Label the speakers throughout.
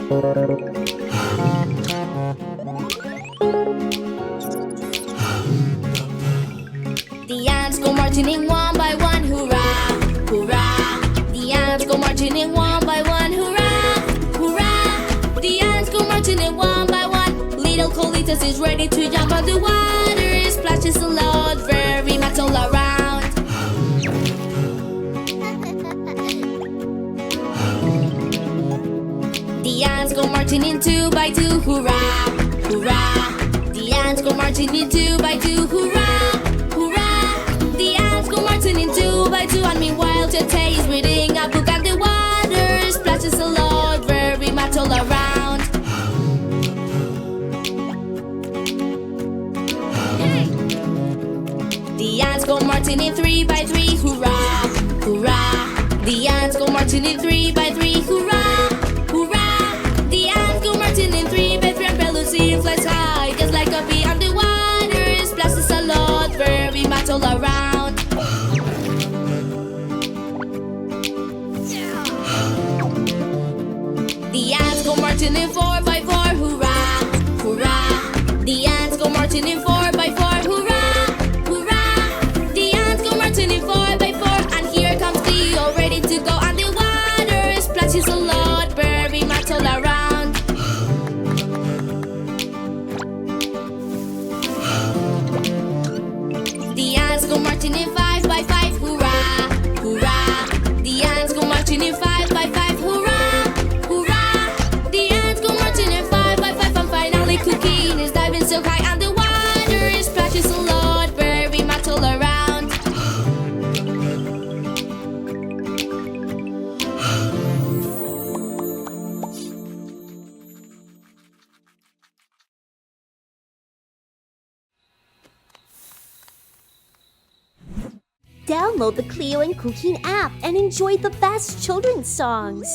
Speaker 1: The ants go marching in one by one, hurrah, hurrah. The ants go marching in one by one, hurrah, hurrah. The ants go marching in one by one. Little Colitas is ready to jump on the water. It splashes a lot, very much all around. The ants go marching in two by two, hurrah, hurrah. The ants go marching in two by two, hurrah, hurrah. The ants go marching in two by two, and meanwhile Tete is reading a book and the water splashes a lot, very much all around. The ants go marching in three by three, hurrah, hurrah. The ants go marching in three by three, hurrah, hurrah. The ants go marching in three by three, and Pelusin flies high just like a bee, and the water splashes a lot, very much all around. The ants go marching in four by four, hurrah, hurrah. The ants go marching in four by four, hurrah, hurrah. The ants go marching in four by four, and here comes Cleo ready to go, and the water splashes a lot, very much all around. The ants go marching in five by five, hurrah, hurrah. The ants go marching in five by five, hurrah, hurrah. The ants go marching in five by five, and finally Cuquin is diving so high, and the water splashes a lot, very much all around.
Speaker 2: Download the Cleo and Cuquin app and enjoy the best children's songs.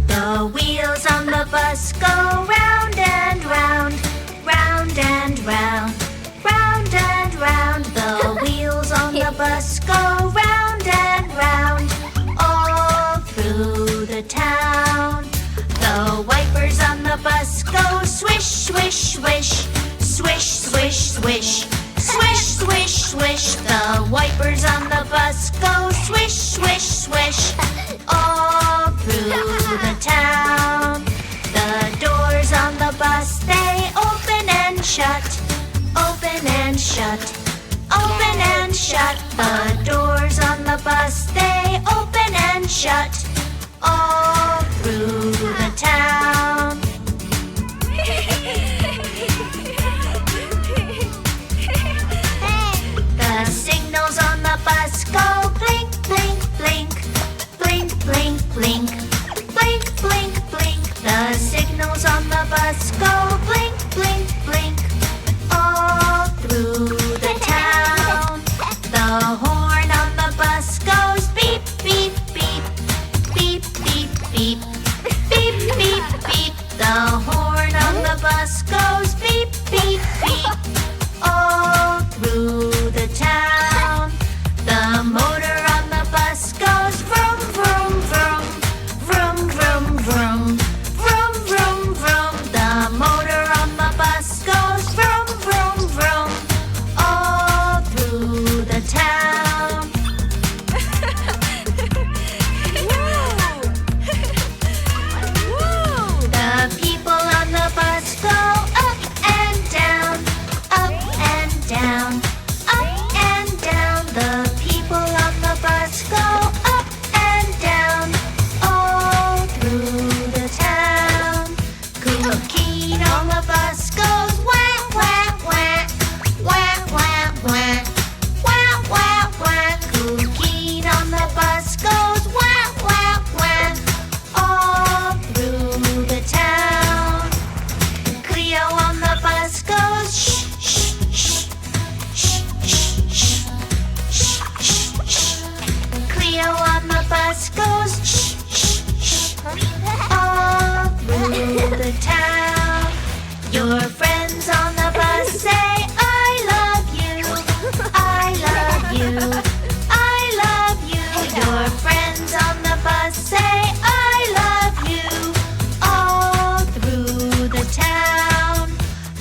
Speaker 3: The wheels on the bus go round and round, round and round, round and round. The wheels on the bus go round and round, all through the town. The wipers on the bus go swish, swish, swish, swish, swish, swish, swish, swish, swish. The wipers on the bus go swish, swish, swish, all through the town. The doors on the bus, they open and shut, open and shut, open and shut. The doors on the bus, they open and shut, all through the town. The signals on the bus go blink, blink, blink, blink, blink, blink, blink, blink, blink. The signals on the bus go blink, blink, blink, all through the town. The horn on the bus goes beep, beep, beep, beep, beep, beep, beep, beep, beep. The horn on the bus goes beep, beep, beep, all through the town. The motor the town. Your friends on the bus say, I love you, I love you, I love you. Your friends on the bus say, I love you, all through the town.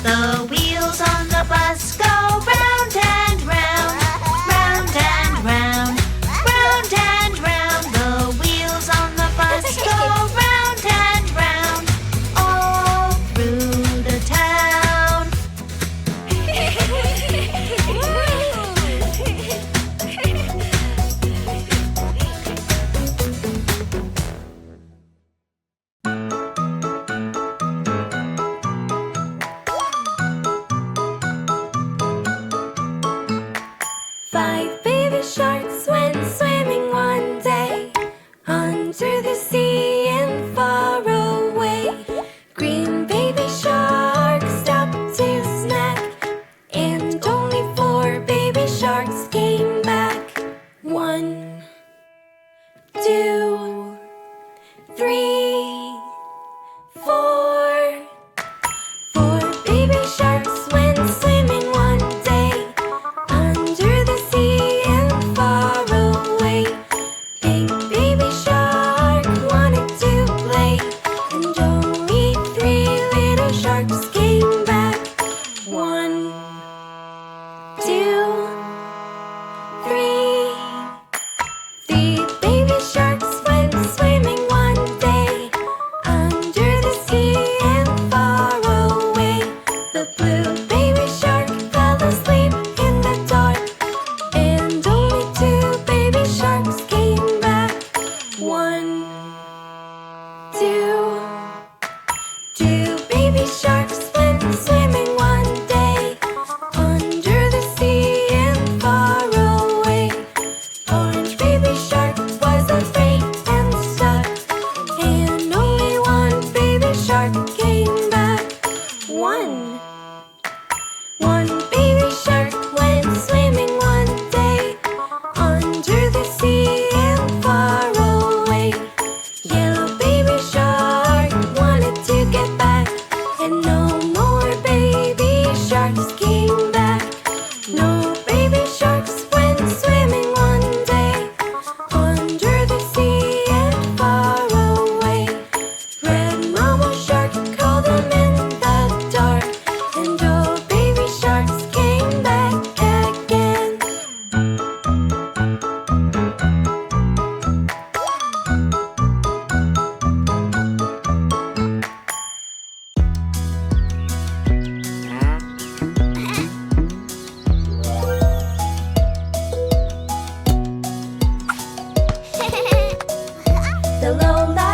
Speaker 3: The wheels on the bus go round and round, round and round, round and round. The wheels on the bus go round and round, all through the town.
Speaker 1: 5 baby sharks went swimming one day under the sea and far away. Green baby shark stopped to snack, and only 4 baby sharks came back. 1, 2, 3, 4. 4 baby sharks went swimming one day under the sea and far away. Big baby shark wanted to play, and only 3 little sharks came back. 1, 2, 3. 3 baby sharks went swimming one day under the sea and far away. The blue baby shark fell asleep in the dark, and only 2 baby sharks came back. 1, 2. 2 baby sharks went swimming one day under the sea and far away. Orange baby shark was afraid and stuck, and only 1 baby shark came back. 1 baby shark went swimming one day under the sea and far away. Yellow baby shark wanted to get back, and no more baby sharks came back. No baby sharks went swimming one day under the sea and far away. Red mama shark called them in the dark, and all baby sharks came back again. The Lola